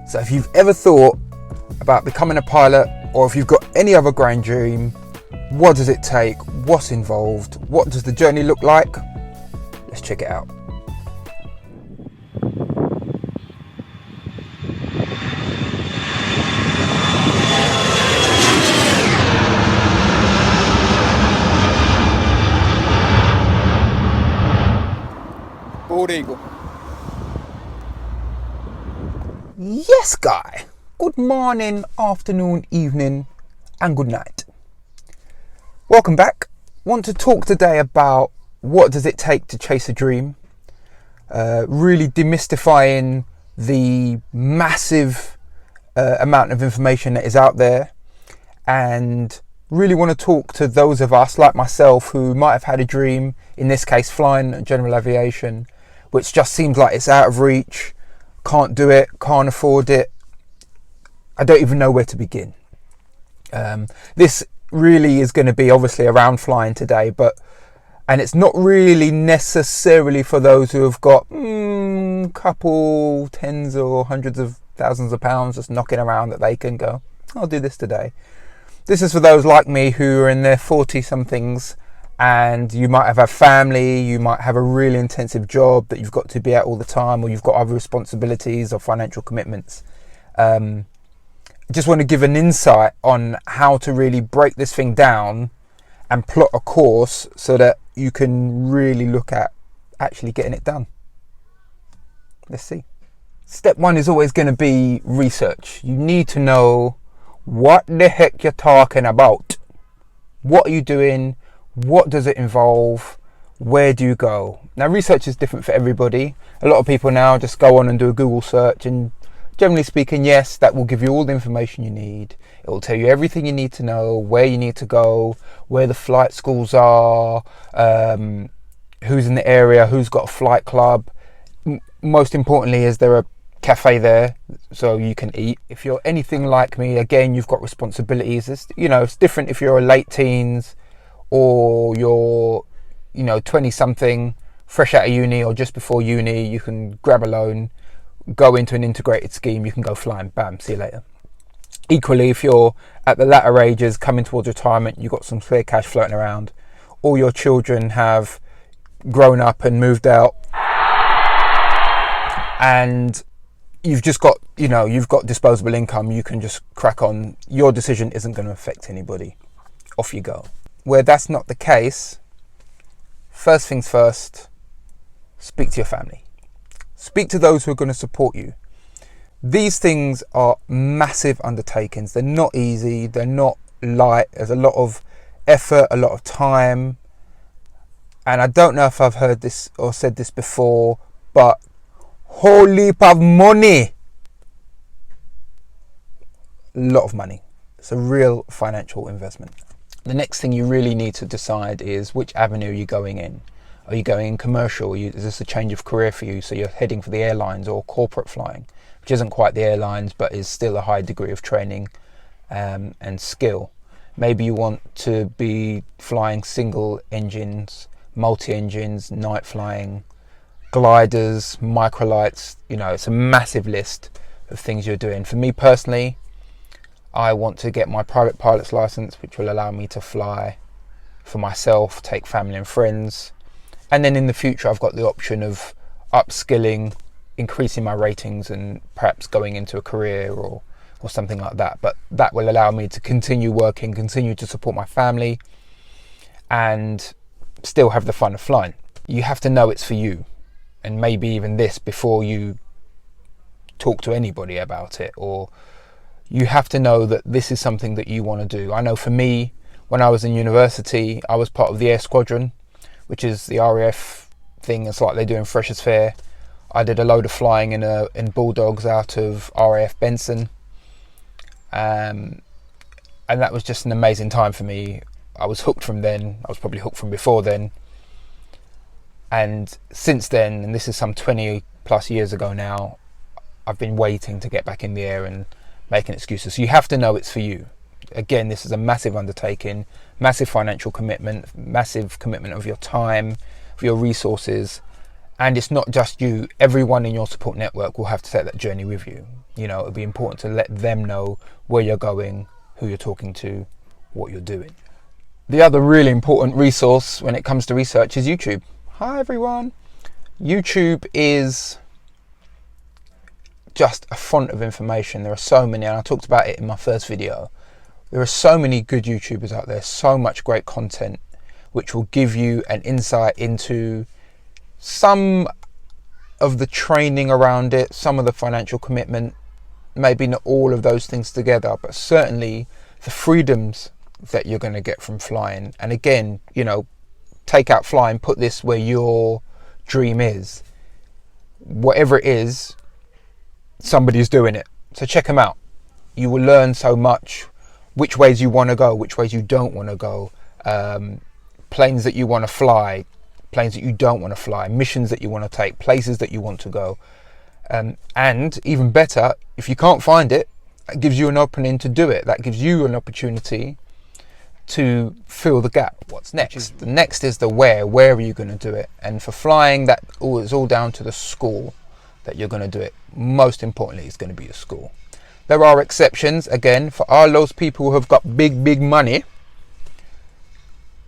So if you've ever thought about becoming a pilot, or if you've got any other grand dream, what does it take? What's involved? What does the journey look like? Let's check it out. Bald eagle. Yes, guy. Good morning, afternoon, evening, and good night. Welcome back. Want to talk today about what does it take to chase a dream. Really demystifying the massive amount of information that is out there, and really want to talk to those of us like myself who might have had a dream, in this case flying general aviation, which just seems like it's out of reach, can't do it, can't afford it. I don't even know where to begin. This really is going to be obviously around flying today, and it's not really necessarily for those who have got couple tens or hundreds of thousands of pounds just knocking around that they can go, I'll do this today. This is for those like me who are in their 40 somethings, and you might have a family, you might have a really intensive job that you've got to be at all the time, or you've got other responsibilities or financial commitments. Just want to give an insight on how to really break this thing down and plot a course so that you can really look at actually getting it done. Let's see. Step one is always going to be research. You need to know what the heck you're talking about. What are you doing? What does it involve? Where do you go? Now, research is different for everybody. A lot of people now just go on and do a Google search, and generally speaking, yes, that will give you all the information you need. It will tell you everything you need to know, where you need to go, where the flight schools are, who's in the area, who's got a flight club. Most importantly, is there a cafe there so you can eat? If you're anything like me, again, you've got responsibilities. It's different if you're a late teens or you're 20 something, fresh out of uni or just before uni. You can grab a loan, go into an integrated scheme, you can go flying, bam, see you later. Equally, if you're at the latter ages, coming towards retirement, you've got some spare cash floating around, all your children have grown up and moved out, and you've just got, you've got disposable income, you can just crack on. Your decision isn't going to affect anybody. Off you go. Where that's not the case, first things first, speak to your family. Speak to those who are going to support you. These things are massive undertakings. They're not easy. They're not light. There's a lot of effort, a lot of time. And I don't know if I've heard this or said this before, but whole heap of money. A lot of money. It's a real financial investment. The next thing you really need to decide is which avenue you're going in. Are you going in commercial? Is this a change of career for you? So you're heading for the airlines or corporate flying, which isn't quite the airlines, but is still a high degree of training and skill. Maybe you want to be flying single engines, multi-engines, night flying, gliders, microlights. It's a massive list of things you're doing. For me personally, I want to get my private pilot's license, which will allow me to fly for myself, take family and friends. And then in the future, I've got the option of upskilling, increasing my ratings, and perhaps going into a career or something like that. But that will allow me to continue working, continue to support my family, and still have the fun of flying. You have to know it's for you, and maybe even this before you talk to anybody about it, or you have to know that this is something that you want to do. I know for me, when I was in university, I was part of the Air Squadron, which is the RAF thing. It's like they do in Freshers' Fair. I did a load of flying in Bulldogs out of RAF Benson. And that was just an amazing time for me. I was hooked from then. I was probably hooked from before then. And since then, and this is some 20 plus years ago now, I've been waiting to get back in the air and making excuses. So you have to know it's for you. Again, this is a massive undertaking, massive financial commitment, massive commitment of your time, of your resources, And it's not just you. Everyone in your support network will have to take that journey with you. You know, it'll be important to let them know where you're going, who you're talking to, what you're doing. The other really important resource when it comes to research is YouTube. Hi everyone. YouTube is just a font of information. There are so many, and I talked about it in my first video. There are so many good YouTubers out there, so much great content, which will give you an insight into some of the training around it, some of the financial commitment, maybe not all of those things together, but certainly the freedoms that you're going to get from flying. And again, you know, take out flying, put this where your dream is. Whatever it is, somebody's doing it. So check them out. You will learn so much, which ways you want to go, which ways you don't want to go, planes that you want to fly, planes that you don't want to fly, missions that you want to take, places that you want to go. And even better, if you can't find it, that gives you an opening to do it. That gives you an opportunity to fill the gap. What's next? The next is the where. Where are you going to do it? And for flying, that is all down to the school that you're going to do it. Most importantly, it's going to be a school. There are exceptions. Again, for all those people who have got big money,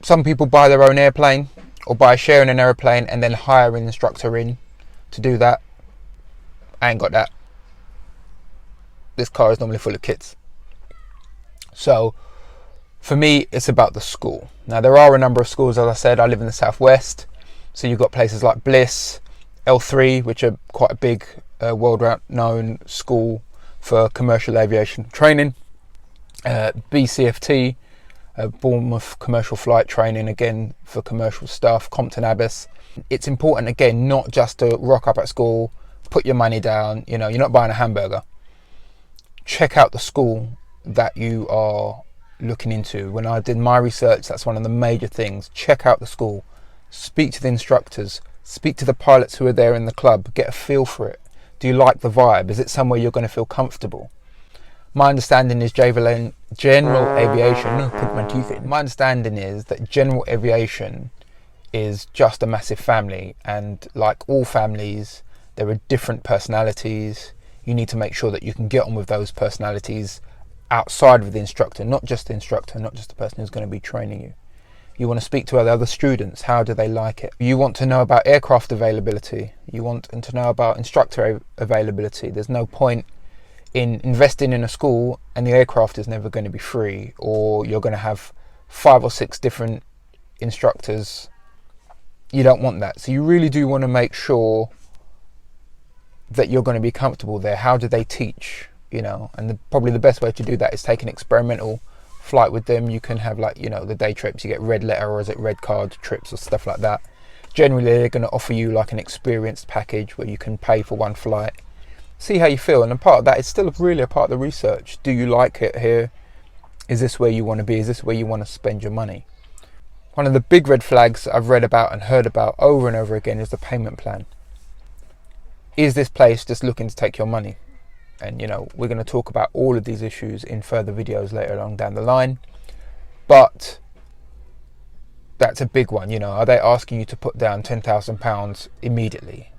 some people buy their own airplane or buy sharing an airplane and then hire an instructor in to do that. I ain't got that. This car is normally full of kids. So for me, it's about the school. Now, there are a number of schools, as I said. I live in the southwest, so you've got places like Bliss, L3, which are quite a big world-known school for commercial aviation training, BCFT, Bournemouth Commercial Flight Training, again for commercial stuff, Compton Abbas. It's important, again, not just to rock up at school, put your money down, you know, you're not buying a hamburger. Check out the school that you are looking into. When I did my research, that's one of the major things. Check out the school, speak to the instructors, speak to the pilots who are there in the club, get a feel for it. Do you like the vibe? Is it somewhere you're going to feel comfortable? My understanding is general aviation, put my teeth in. My understanding is that general aviation is just a massive family, and like all families, there are different personalities. You need to make sure that you can get on with those personalities outside of the instructor, not just the instructor, not just the person who's going to be training you. You want to speak to other students. How do they like it? You want to know about aircraft availability. You want to know about instructor availability. There's no point in investing in a school and the aircraft is never going to be free, or you're going to have 5 or 6 different instructors. You don't want that. So you really do want to make sure that you're going to be comfortable there. How do they teach? You know, and probably the best way to do that is take an experimental flight with them. You can have, like, you know, the day trips, you get red letter or is it red card trips or stuff like that. Generally they're going to offer you like an experienced package where you can pay for one flight, see how you feel, and a part of that is still really a part of the research. Do you like it here? Is this where you want to be? Is this where you want to spend your money? One of the big red flags I've read about and heard about over and over again is the payment plan. Is this place just looking to take your money? And, you know, we're going to talk about all of these issues in further videos later on down the line. But that's a big one. You know, are they asking you to put down £10,000 immediately?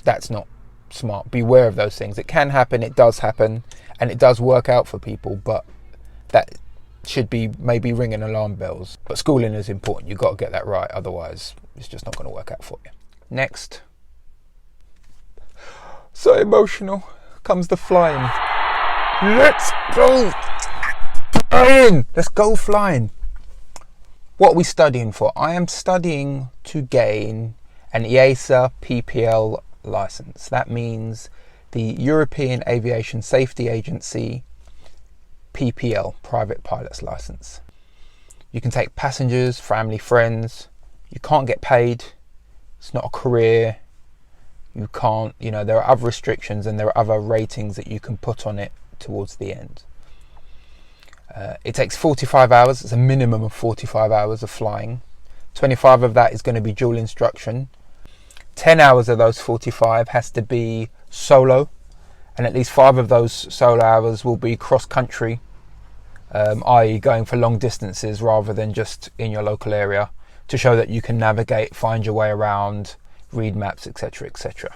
That's not smart. Beware of those things. It can happen, it does happen, and it does work out for people, but that should be maybe ringing alarm bells. But schooling is important. You've got to get that right, otherwise it's just not going to work out for you. Next, so emotional, comes the flying. Let's go flying. Let's go flying. What are we studying for? I am studying to gain an EASA PPL license. That means the European Aviation Safety Agency PPL, private pilot's license. You can take passengers, family, friends. You can't get paid. It's not a career. You can't, you know, there are other restrictions and there are other ratings that you can put on it towards the end. It takes 45 hours. It's a minimum of 45 hours of flying. 25 of that is going to be dual instruction. 10 hours of those 45 has to be solo, and at least 5 of those solo hours will be cross-country, i.e. going for long distances rather than just in your local area, to show that you can navigate, find your way around, read maps, etc., etc.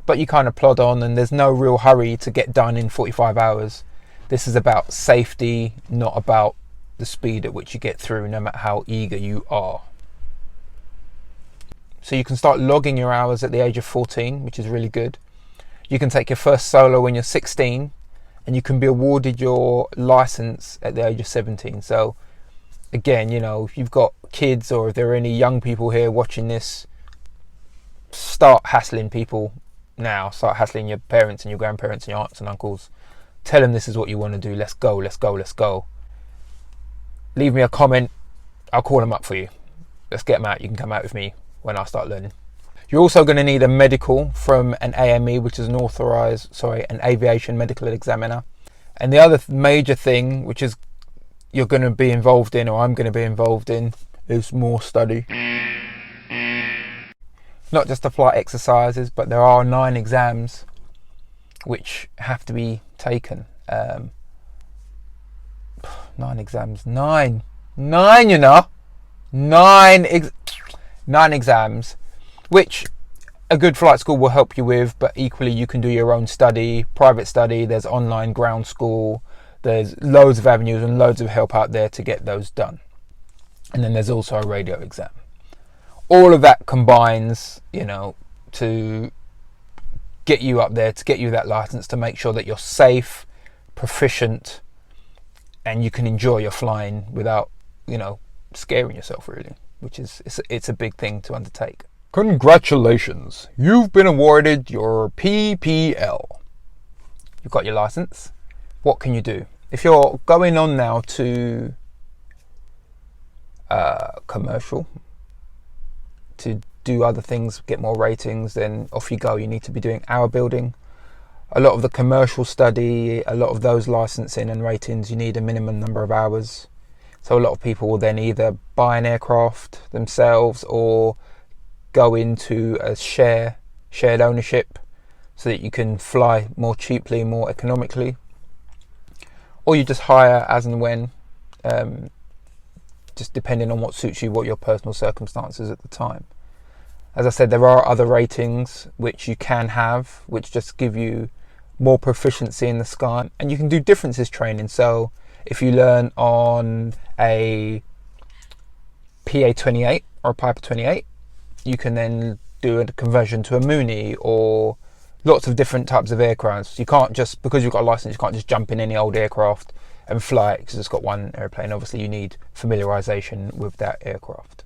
But you kind of plod on, and there's no real hurry to get done in 45 hours. This is about safety, not about the speed at which you get through, no matter how eager you are. So you can start logging your hours at the age of 14, which is really good. You can take your first solo when you're 16, and you can be awarded your license at the age of 17. So again, you know, if you've got kids, or if there are any young people here watching this, start hassling people now. Start hassling your parents and your grandparents and your aunts and uncles. Tell them this is what you want to do. Let's go, let's go, let's go. Leave me a comment. I'll call them up for you. Let's get them out. You can come out with me when I start learning. You're also going to need a medical from an AME, which is an aviation medical examiner. And the other major thing, which is you're going to be involved in, or I'm going to be involved in, is more study. Not just the flight exercises, but there are 9 exams which have to be taken. 9 exams. 9, you know. 9 exams, which a good flight school will help you with, but equally you can do your own study, private study. There's online ground school. There's loads of avenues and loads of help out there to get those done. And then there's also a radio exam. All of that combines, you know, to get you up there, to get you that license, to make sure that you're safe, proficient, and you can enjoy your flying without, you know, scaring yourself, really, which is, it's a big thing to undertake. Congratulations, you've been awarded your PPL. You've got your license. What can you do? If you're going on now to commercial, to do other things, get more ratings, then off you go. You need to be doing hour building. A lot of the commercial study, a lot of those licensing and ratings, you need a minimum number of hours. So a lot of people will then either buy an aircraft themselves or go into a shared ownership so that you can fly more cheaply, more economically. Or you just hire as and when, just depending on what suits you, what your personal circumstances at the time. As I said, there are other ratings which you can have, which just give you more proficiency in the sky, and you can do differences training. So if you learn on a PA-28 or a Piper 28, you can then do a conversion to a Mooney or lots of different types of aircrafts. You can't just, because you've got a license, you can't just jump in any old aircraft and fly it because it's got one airplane. Obviously you need familiarization with that aircraft.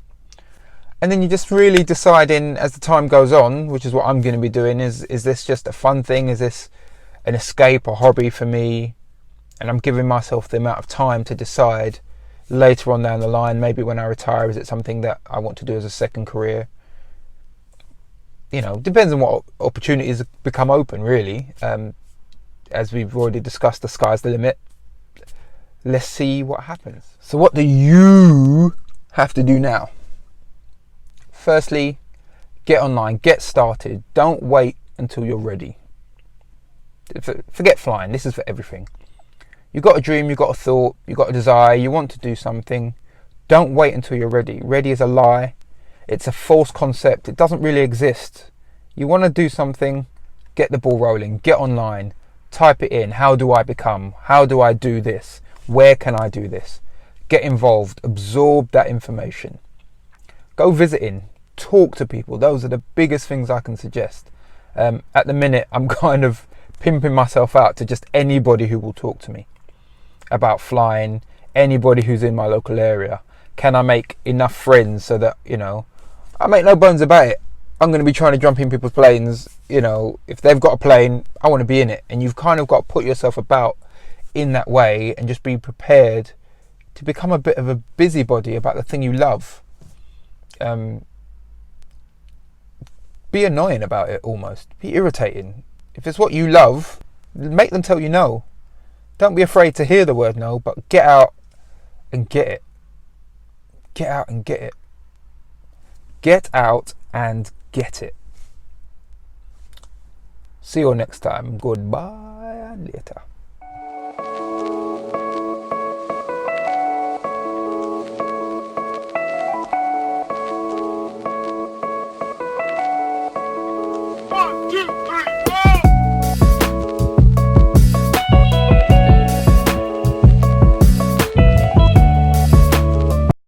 And then you're just really deciding as the time goes on, which is what I'm going to be doing, is this just a fun thing? Is this an escape, a hobby for me? And I'm giving myself the amount of time to decide later on down the line, maybe when I retire, is it something that I want to do as a second career? You know, depends on what opportunities become open, really. As we've already discussed, the sky's the limit. Let's see what happens. So what do you have to do now? Firstly, get online, get started. Don't wait until you're ready. Forget flying, this is for everything. You've got a dream, you've got a thought, you've got a desire, you want to do something. Don't wait until you're ready. Ready is a lie. It's a false concept. It doesn't really exist. You want to do something, get the ball rolling, get online, type it in. How do I become? How do I do this? Where can I do this? Get involved, absorb that information. Go visiting, talk to people. Those are the biggest things I can suggest. At the minute, I'm kind of pimping myself out to just anybody who will talk to me about flying, anybody who's in my local area. Can I make enough friends so that, you know, I make no bones about it, I'm going to be trying to jump in people's planes. You know, if they've got a plane, I want to be in it. And you've kind of got to put yourself about in that way and just be prepared to become a bit of a busybody about the thing you love. Be annoying about it almost. Be irritating. If it's what you love, make them tell you no. Don't be afraid to hear the word no, but get out and get it. Get out and get it. Get out and get it. See you all next time. Goodbye and later.